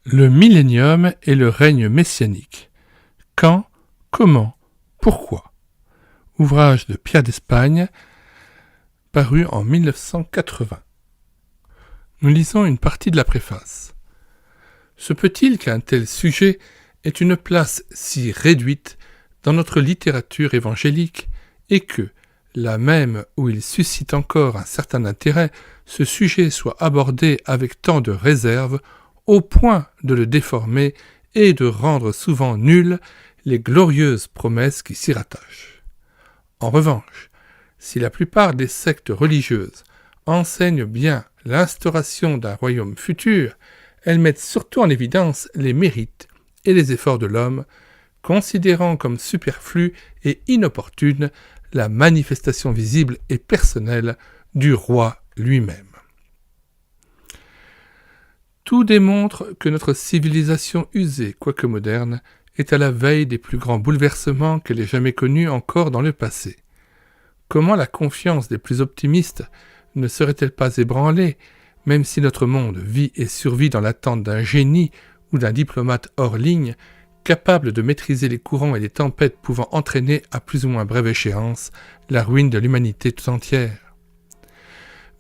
Le millénium et le règne messianique. Quand, comment, pourquoi? Ouvrage de Pierre d'Espagne, paru en 1980. Nous lisons une partie de la préface. Se peut-il qu'un tel sujet ait une place si réduite dans notre littérature évangélique et que, là même où il suscite encore un certain intérêt, ce sujet soit abordé avec tant de réserve au point de le déformer et de rendre souvent nulles les glorieuses promesses qui s'y rattachent. En revanche, si la plupart des sectes religieuses enseignent bien l'instauration d'un royaume futur, elles mettent surtout en évidence les mérites et les efforts de l'homme, considérant comme superflue et inopportune la manifestation visible et personnelle du roi lui-même. Tout démontre que notre civilisation usée, quoique moderne, est à la veille des plus grands bouleversements qu'elle ait jamais connus encore dans le passé. Comment la confiance des plus optimistes ne serait-elle pas ébranlée, même si notre monde vit et survit dans l'attente d'un génie ou d'un diplomate hors ligne, capable de maîtriser les courants et les tempêtes pouvant entraîner à plus ou moins brève échéance la ruine de l'humanité tout entière.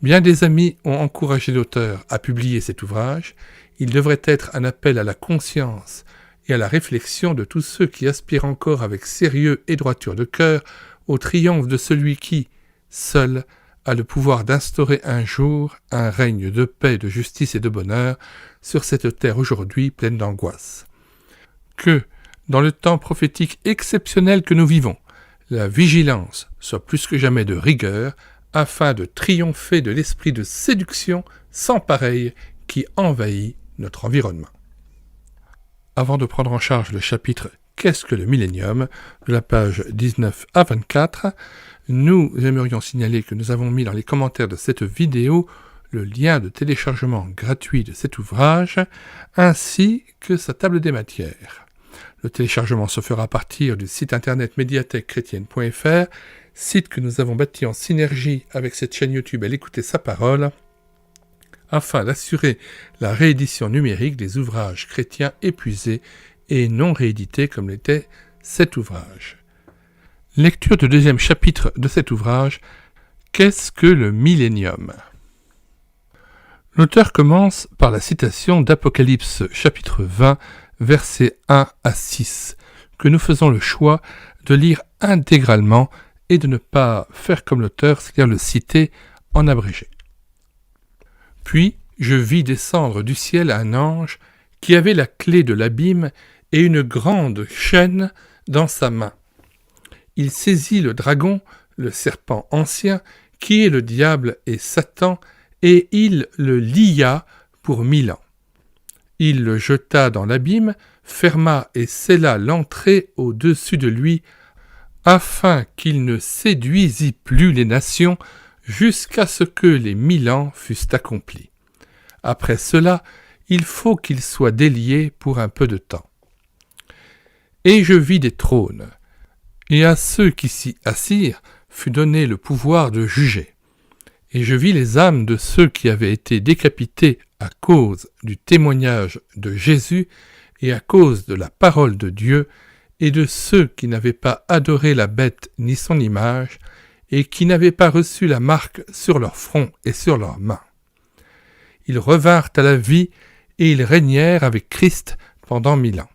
Bien des amis ont encouragé l'auteur à publier cet ouvrage. Il devrait être un appel à la conscience et à la réflexion de tous ceux qui aspirent encore avec sérieux et droiture de cœur au triomphe de celui qui, seul, a le pouvoir d'instaurer un jour un règne de paix, de justice et de bonheur sur cette terre aujourd'hui pleine d'angoisse. Que, dans le temps prophétique exceptionnel que nous vivons, la vigilance soit plus que jamais de rigueur, afin de triompher de l'esprit de séduction sans pareil qui envahit notre environnement. Avant de prendre en charge le chapitre « Qu'est-ce que le millénium ?» de la page 19 à 24, nous aimerions signaler que nous avons mis dans les commentaires de cette vidéo le lien de téléchargement gratuit de cet ouvrage, ainsi que sa table des matières. Le téléchargement se fera à partir du site internet médiathèque-chrétienne.fr, site que nous avons bâti en synergie avec cette chaîne YouTube Elle écouter sa parole, afin d'assurer la réédition numérique des ouvrages chrétiens épuisés et non réédités comme l'était cet ouvrage. Lecture du deuxième chapitre de cet ouvrage, Qu'est-ce que le millénium ? L'auteur commence par la citation d'Apocalypse chapitre 20, versets 1 à 6, que nous faisons le choix de lire intégralement et de ne pas faire comme l'auteur, c'est-à-dire le citer en abrégé. Puis je vis descendre du ciel un ange qui avait la clé de l'abîme et une grande chaîne dans sa main. Il saisit le dragon, le serpent ancien, qui est le diable et Satan, et il le lia pour 1000 ans. Il le jeta dans l'abîme, ferma et scella l'entrée au-dessus de lui, afin qu'il ne séduisît plus les nations jusqu'à ce que les 1000 ans fussent accomplis. Après cela, il faut qu'il soit délié pour un peu de temps. Et je vis des trônes, et à ceux qui s'y assirent fut donné le pouvoir de juger. Et je vis les âmes de ceux qui avaient été décapités à cause du témoignage de Jésus et à cause de la parole de Dieu, et de ceux qui n'avaient pas adoré la bête ni son image, et qui n'avaient pas reçu la marque sur leur front et sur leurs mains. Ils revinrent à la vie, et ils régnèrent avec Christ pendant 1000 ans.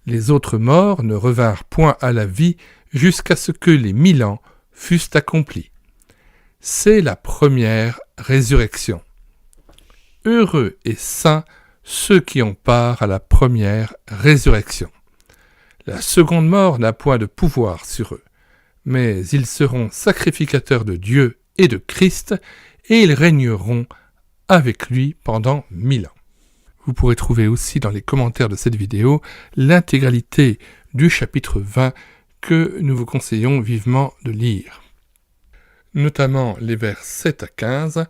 Les autres morts ne revinrent point à la vie jusqu'à ce que les 1000 ans fussent accomplis. C'est la première résurrection. Heureux et saints ceux qui ont part à la première résurrection. La seconde mort n'a point de pouvoir sur eux, mais ils seront sacrificateurs de Dieu et de Christ, et ils régneront avec lui pendant 1000 ans. Vous pourrez trouver aussi dans les commentaires de cette vidéo l'intégralité du chapitre 20 que nous vous conseillons vivement de lire. Notamment les vers 7 à 15,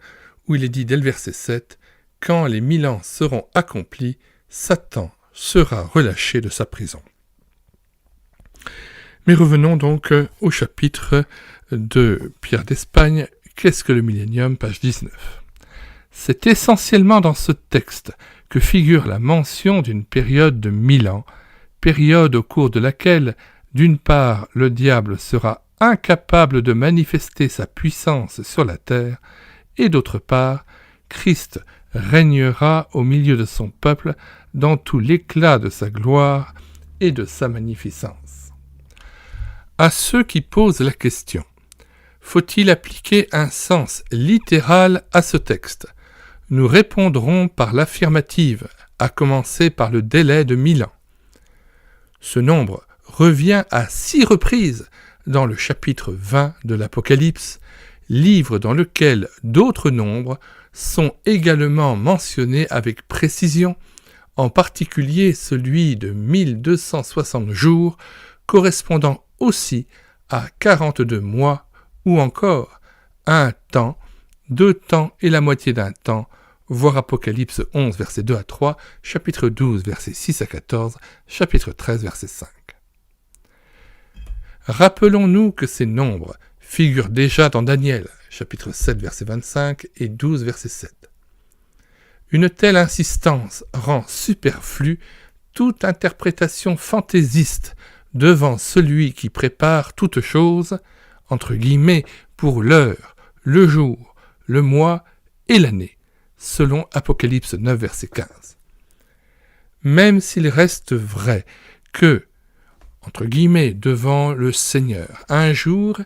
où il est dit dès le verset 7, « Quand les 1000 ans seront accomplis, Satan sera relâché de sa prison. » Mais revenons donc au chapitre de Pierre d'Espagne, « Qu'est-ce que le millénium ?» page 19. C'est essentiellement dans ce texte que figure la mention d'une période de 1000 ans, période au cours de laquelle, d'une part, le diable sera incapable de manifester sa puissance sur la terre, et d'autre part, Christ régnera au milieu de son peuple dans tout l'éclat de sa gloire et de sa magnificence. À ceux qui posent la question, faut-il appliquer un sens littéral à ce texte? Nous répondrons par l'affirmative, à commencer par le délai de 1000 ans. Ce nombre revient à 6 reprises dans le chapitre 20 de l'Apocalypse, livre dans lequel d'autres nombres sont également mentionnés avec précision, en particulier celui de 1260 jours, correspondant aussi à 42 mois, ou encore un temps, 2 temps et la moitié d'un temps, voir Apocalypse 11, versets 2 à 3, chapitre 12, versets 6 à 14, chapitre 13, verset 5. Rappelons-nous que ces nombres figurent déjà dans Daniel, chapitre 7, verset 25 et 12, verset 7. Une telle insistance rend superflue toute interprétation fantaisiste devant celui qui prépare toute chose, entre guillemets, pour l'heure, le jour, le mois et l'année, selon Apocalypse 9, verset 15. Même s'il reste vrai que, entre guillemets, devant le Seigneur, un jour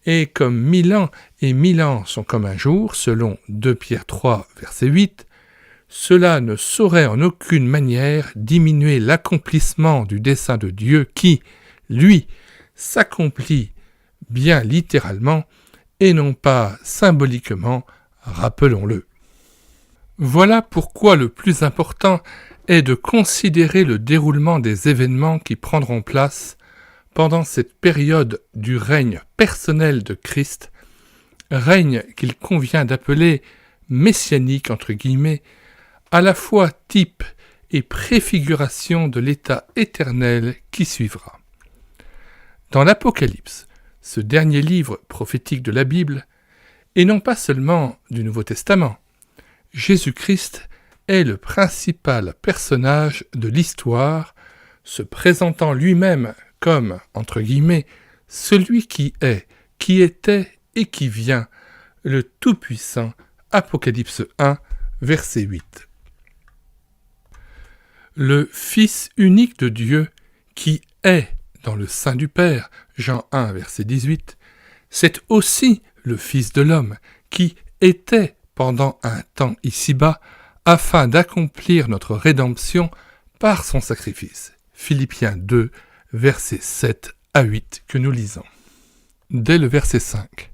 est comme 1000 ans, et 1000 ans sont comme un jour, selon 2 Pierre 3, verset 8, cela ne saurait en aucune manière diminuer l'accomplissement du dessein de Dieu qui, lui, s'accomplit bien littéralement et non pas symboliquement, rappelons-le. Voilà pourquoi le plus important est de considérer le déroulement des événements qui prendront place pendant cette période du règne personnel de Christ, règne qu'il convient d'appeler messianique entre guillemets, à la fois type et préfiguration de l'état éternel qui suivra. Dans l'Apocalypse, ce dernier livre prophétique de la Bible, et non pas seulement du Nouveau Testament, Jésus-Christ est le principal personnage de l'histoire, se présentant lui-même comme, entre guillemets, celui qui est, qui était et qui vient, le Tout-Puissant, Apocalypse 1, verset 8. Le Fils unique de Dieu, qui est dans le sein du Père, Jean 1, verset 18, c'est aussi le Fils de l'homme, qui était pendant un temps ici-bas, afin d'accomplir notre rédemption par son sacrifice. Philippiens 2, versets 7 à 8 que nous lisons. Dès le verset 5.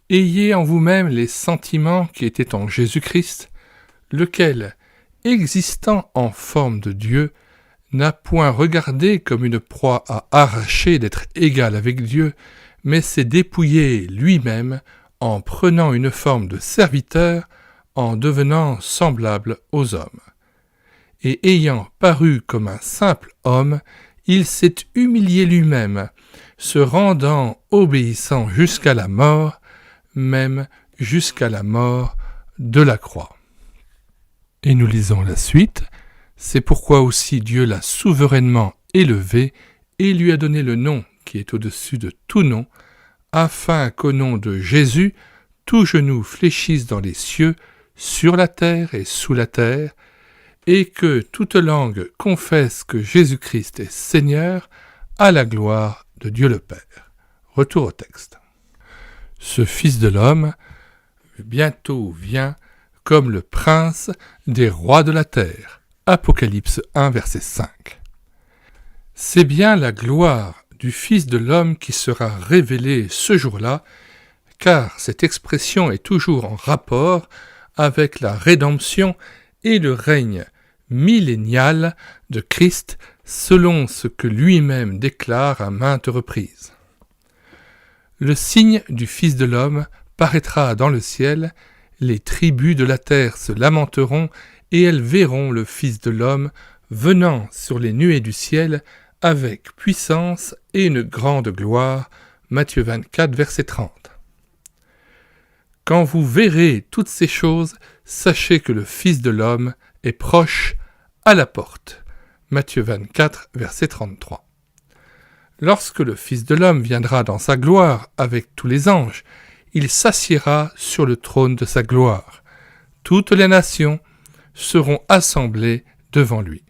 Ayez en vous-même les sentiments qui étaient en Jésus-Christ, lequel, existant en forme de Dieu, n'a point regardé comme une proie à arracher d'être égal avec Dieu, mais s'est dépouillé lui-même en prenant une forme de serviteur, en devenant semblable aux hommes. Et ayant paru comme un simple homme, il s'est humilié lui-même, se rendant obéissant jusqu'à la mort, même jusqu'à la mort de la croix. Et nous lisons la suite. C'est pourquoi aussi Dieu l'a souverainement élevé et lui a donné le nom qui est au-dessus de tout nom, afin qu'au nom de Jésus, tout genou fléchisse dans les cieux, sur la terre et sous la terre, et que toute langue confesse que Jésus-Christ est Seigneur, à la gloire de Dieu le Père. Retour au texte. Ce Fils de l'homme bientôt vient comme le prince des rois de la terre. Apocalypse 1, verset 5. C'est bien la gloire du Fils de l'homme qui sera révélée ce jour-là, car cette expression est toujours en rapport avec la rédemption et le règne millénial de Christ selon ce que lui-même déclare à maintes reprises. Le signe du Fils de l'homme paraîtra dans le ciel, les tribus de la terre se lamenteront et elles verront le Fils de l'homme venant sur les nuées du ciel avec puissance et une grande gloire. Matthieu 24, verset 30. Quand vous verrez toutes ces choses, sachez que le Fils de l'homme est proche, à la porte. Matthieu 24, verset 33. Lorsque le Fils de l'homme viendra dans sa gloire avec tous les anges, il s'assiera sur le trône de sa gloire. Toutes les nations seront assemblées devant lui.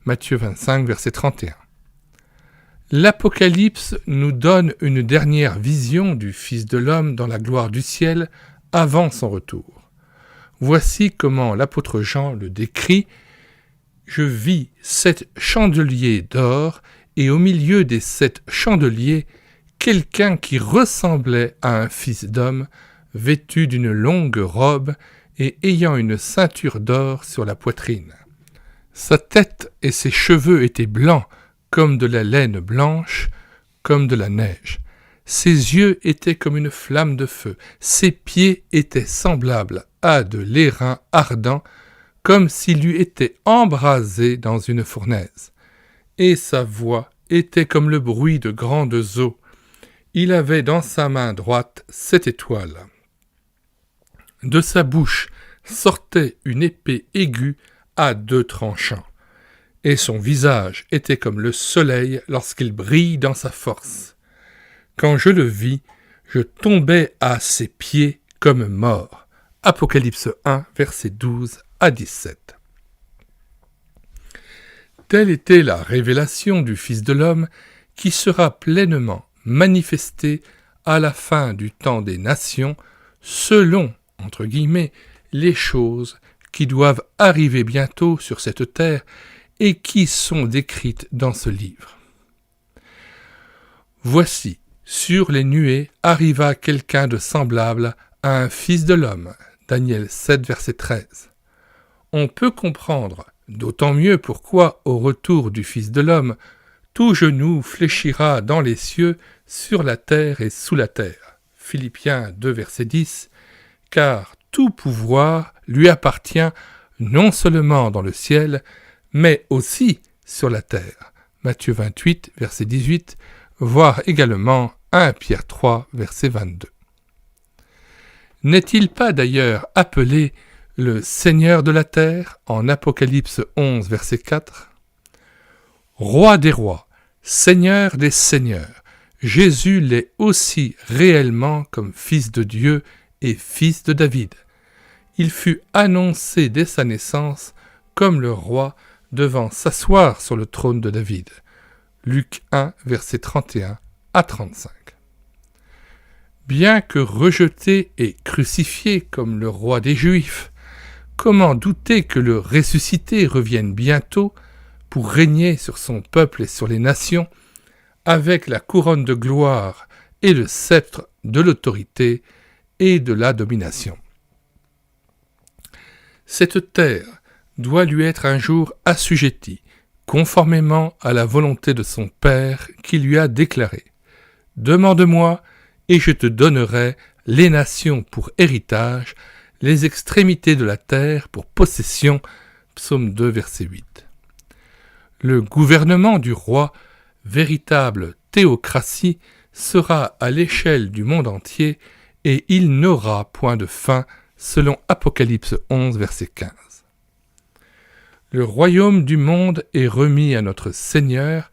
Matthieu 25, verset 31. L'Apocalypse nous donne une dernière vision du Fils de l'homme dans la gloire du ciel avant son retour. Voici comment l'apôtre Jean le décrit. « Je vis 7 chandeliers d'or, et au milieu des 7 chandeliers, quelqu'un qui ressemblait à un fils d'homme, vêtu d'une longue robe et ayant une ceinture d'or sur la poitrine. Sa tête et ses cheveux étaient blancs, comme de la laine blanche, comme de la neige. Ses yeux étaient comme une flamme de feu, ses pieds étaient semblables à de l'airain ardent, comme s'il eût été embrasé dans une fournaise. Et sa voix était comme le bruit de grandes eaux. Il avait dans sa main droite 7 étoiles. De sa bouche sortait une épée aiguë à 2 tranchants, et son visage était comme le soleil lorsqu'il brille dans sa force. Quand je le vis, je tombai à ses pieds comme mort. Apocalypse 1, versets 12 à 17. Telle était la révélation du Fils de l'homme qui sera pleinement manifestée à la fin du temps des nations, selon, entre guillemets, les choses qui doivent arriver bientôt sur cette terre et qui sont décrites dans ce livre. Voici, sur les nuées arriva quelqu'un de semblable à un fils de l'homme. Daniel 7, verset 13. On peut comprendre d'autant mieux pourquoi, au retour du Fils de l'homme, tout genou fléchira dans les cieux, sur la terre et sous la terre. Philippiens 2, verset 10. Car tout pouvoir lui appartient non seulement dans le ciel, mais aussi sur la terre. Matthieu 28, verset 18, voire également 1 Pierre 3, verset 22. N'est-il pas d'ailleurs appelé le Seigneur de la terre en Apocalypse 11, verset 4 ? Roi des rois, Seigneur des seigneurs, Jésus l'est aussi réellement comme Fils de Dieu et Fils de David. Il fut annoncé dès sa naissance comme le roi devant s'asseoir sur le trône de David. Luc 1, versets 31 à 35. Bien que rejeté et crucifié comme le roi des Juifs, comment douter que le ressuscité revienne bientôt pour régner sur son peuple et sur les nations, avec la couronne de gloire et le sceptre de l'autorité et de la domination. Cette terre doit lui être un jour assujettie, conformément à la volonté de son Père qui lui a déclaré « Demande-moi, et je te donnerai les nations pour héritage, les extrémités de la terre pour possession. » Psaume 2, verset 8. Le gouvernement du roi, véritable théocratie, sera à l'échelle du monde entier et il n'aura point de fin, selon Apocalypse 11, verset 15. Le royaume du monde est remis à notre Seigneur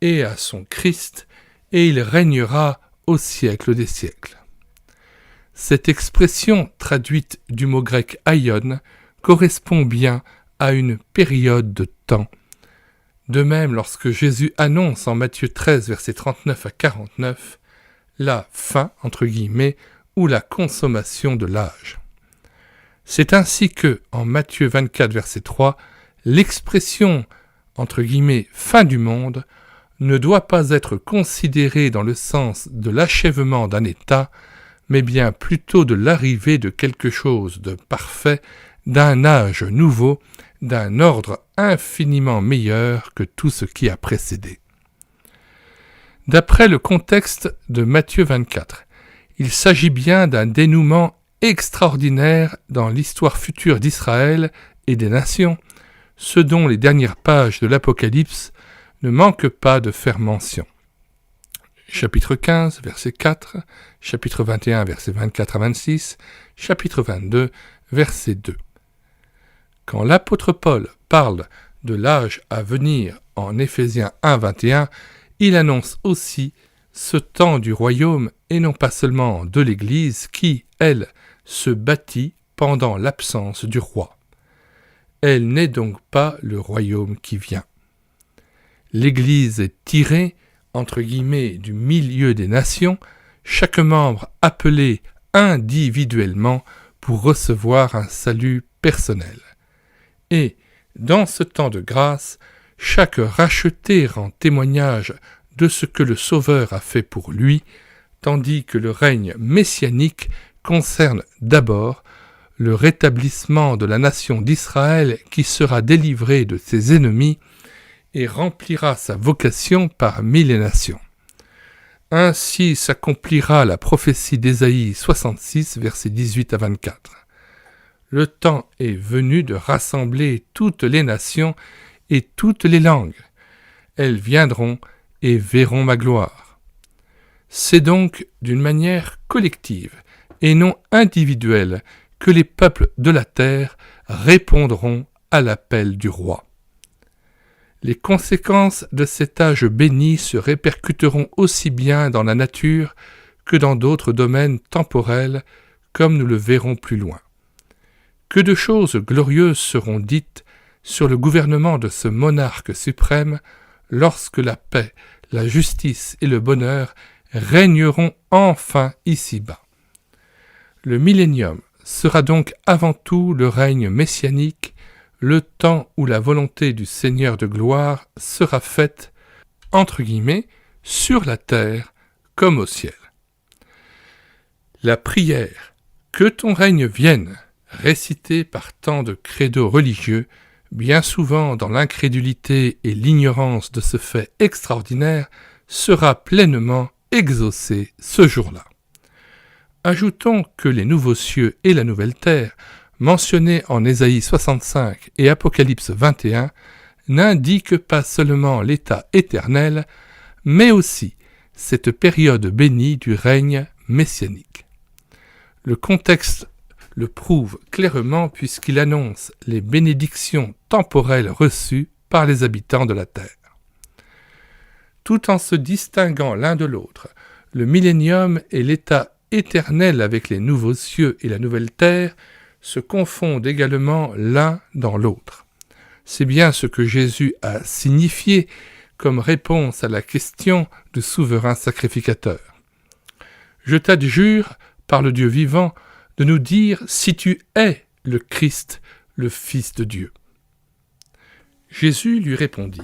et à son Christ, et il régnera au siècle des siècles. Cette expression traduite du mot grec aion correspond bien à une période de temps. De même, lorsque Jésus annonce en Matthieu 13, versets 39 à 49, la fin, entre guillemets, ou la consommation de l'âge. C'est ainsi que, en Matthieu 24, verset 3, l'expression, entre guillemets, fin du monde, ne doit pas être considérée dans le sens de l'achèvement d'un état, mais bien plutôt de l'arrivée de quelque chose de parfait, d'un âge nouveau, d'un ordre infiniment meilleur que tout ce qui a précédé. D'après le contexte de Matthieu 24, il s'agit bien d'un dénouement extraordinaire dans l'histoire future d'Israël et des nations, ce dont les dernières pages de l'Apocalypse ne manquent pas de faire mention. Chapitre 15, verset 4, chapitre 21, verset 24 à 26, chapitre 22, verset 2. Quand l'apôtre Paul parle de l'âge à venir en Éphésiens 1, 21, il annonce aussi ce temps du royaume et non pas seulement de l'Église qui, elle, se bâtit pendant l'absence du roi. Elle n'est donc pas le royaume qui vient. L'Église est tirée, entre guillemets, du milieu des nations, chaque membre appelé individuellement pour recevoir un salut personnel. Et, dans ce temps de grâce, chaque racheté rend témoignage de ce que le Sauveur a fait pour lui, tandis que le règne messianique concerne d'abord le rétablissement de la nation d'Israël qui sera délivrée de ses ennemis et remplira sa vocation parmi les nations. Ainsi s'accomplira la prophétie d'Ésaïe 66, versets 18 à 24. Le temps est venu de rassembler toutes les nations et toutes les langues. Elles viendront et verront ma gloire. C'est donc d'une manière collective et non individuelle que les peuples de la terre répondront à l'appel du roi. Les conséquences de cet âge béni se répercuteront aussi bien dans la nature que dans d'autres domaines temporels, comme nous le verrons plus loin. Que de choses glorieuses seront dites sur le gouvernement de ce monarque suprême lorsque la paix, la justice et le bonheur régneront enfin ici-bas. Le millénium sera donc avant tout le règne messianique, le temps où la volonté du Seigneur de gloire sera faite, entre guillemets, sur la terre comme au ciel. La prière « Que ton règne vienne » récitée par tant de credos religieux, bien souvent dans l'incrédulité et l'ignorance de ce fait extraordinaire, sera pleinement exaucée ce jour-là. Ajoutons que les nouveaux cieux et la nouvelle terre, mentionnés en Ésaïe 65 et Apocalypse 21, n'indiquent pas seulement l'état éternel, mais aussi cette période bénie du règne messianique. Le contexte le prouve clairement puisqu'il annonce les bénédictions temporelles reçues par les habitants de la terre. Tout en se distinguant l'un de l'autre, le millénium et l'état éternel avec les nouveaux cieux et la nouvelle terre se confondent également l'un dans l'autre. C'est bien ce que Jésus a signifié comme réponse à la question du souverain sacrificateur. « Je t'adjure, par le Dieu vivant, de nous dire si tu es le Christ, le Fils de Dieu. » Jésus lui répondit,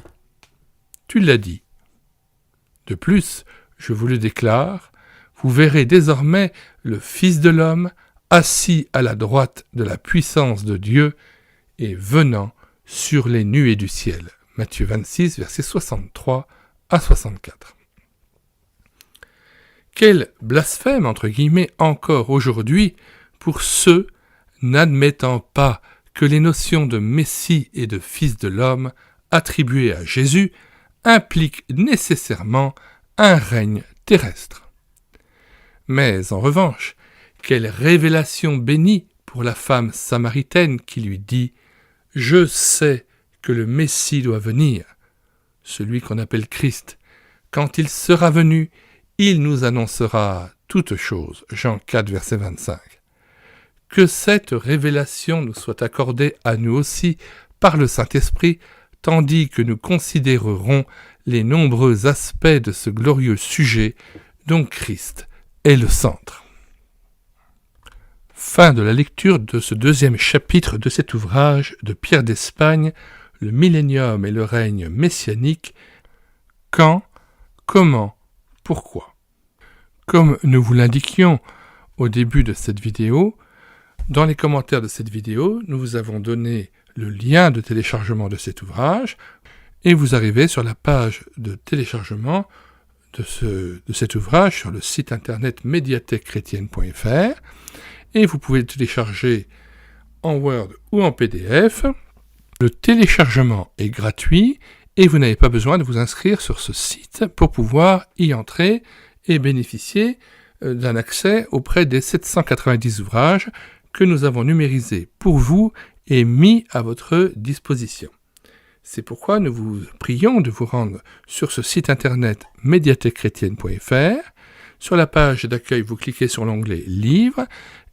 « Tu l'as dit. De plus, je vous le déclare, vous verrez désormais le Fils de l'homme assis à la droite de la puissance de Dieu et venant sur les nuées du ciel. » Matthieu 26, versets 63 à 64. Quel blasphème, entre guillemets, encore aujourd'hui pour ceux n'admettant pas que les notions de Messie et de Fils de l'homme attribuées à Jésus impliquent nécessairement un règne terrestre. Mais en revanche, quelle révélation bénie pour la femme samaritaine qui lui dit « Je sais que le Messie doit venir, celui qu'on appelle Christ. Quand il sera venu, il nous annoncera toutes choses. » Jean 4, verset 25. Que cette révélation nous soit accordée à nous aussi par le Saint-Esprit, tandis que nous considérerons les nombreux aspects de ce glorieux sujet dont Christ est le centre. Fin de la lecture de ce deuxième chapitre de cet ouvrage de Pierre d'Espagne, Le millénium et le règne messianique. Quand, comment, pourquoi. Comme nous vous l'indiquions au début de cette vidéo, dans les commentaires de cette vidéo, nous vous avons donné le lien de téléchargement de cet ouvrage et vous arrivez sur la page de téléchargement de cet ouvrage sur le site internet médiathèquechrétienne.fr et vous pouvez le télécharger en Word ou en PDF. Le téléchargement est gratuit et vous n'avez pas besoin de vous inscrire sur ce site pour pouvoir y entrer et bénéficier d'un accès auprès des 790 ouvrages que nous avons numérisés pour vous est mis à votre disposition. C'est pourquoi nous vous prions de vous rendre sur ce site internet médiathèquechrétienne.fr. Sur la page d'accueil, vous cliquez sur l'onglet « Livres »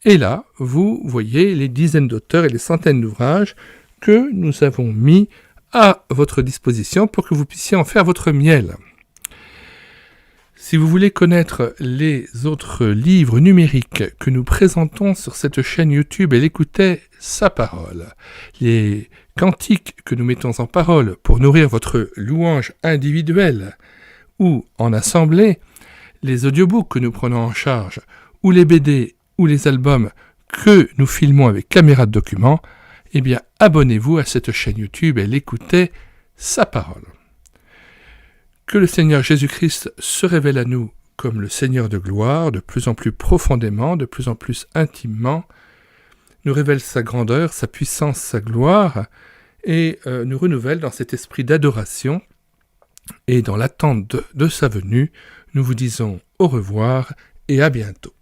et là, vous voyez les dizaines d'auteurs et les centaines d'ouvrages que nous avons mis à votre disposition pour que vous puissiez en faire votre miel. Si vous voulez connaître les autres livres numériques que nous présentons sur cette chaîne YouTube, elle écoutait sa parole. Les cantiques que nous mettons en parole pour nourrir votre louange individuelle ou en assemblée, les audiobooks que nous prenons en charge, ou les BD ou les albums que nous filmons avec caméra de document, eh bien abonnez-vous à cette chaîne YouTube, elle écoutait sa parole. Que le Seigneur Jésus-Christ se révèle à nous comme le Seigneur de gloire, de plus en plus profondément, de plus en plus intimement, nous révèle sa grandeur, sa puissance, sa gloire, et nous renouvelle dans cet esprit d'adoration. Et dans l'attente de sa venue, nous vous disons au revoir et à bientôt.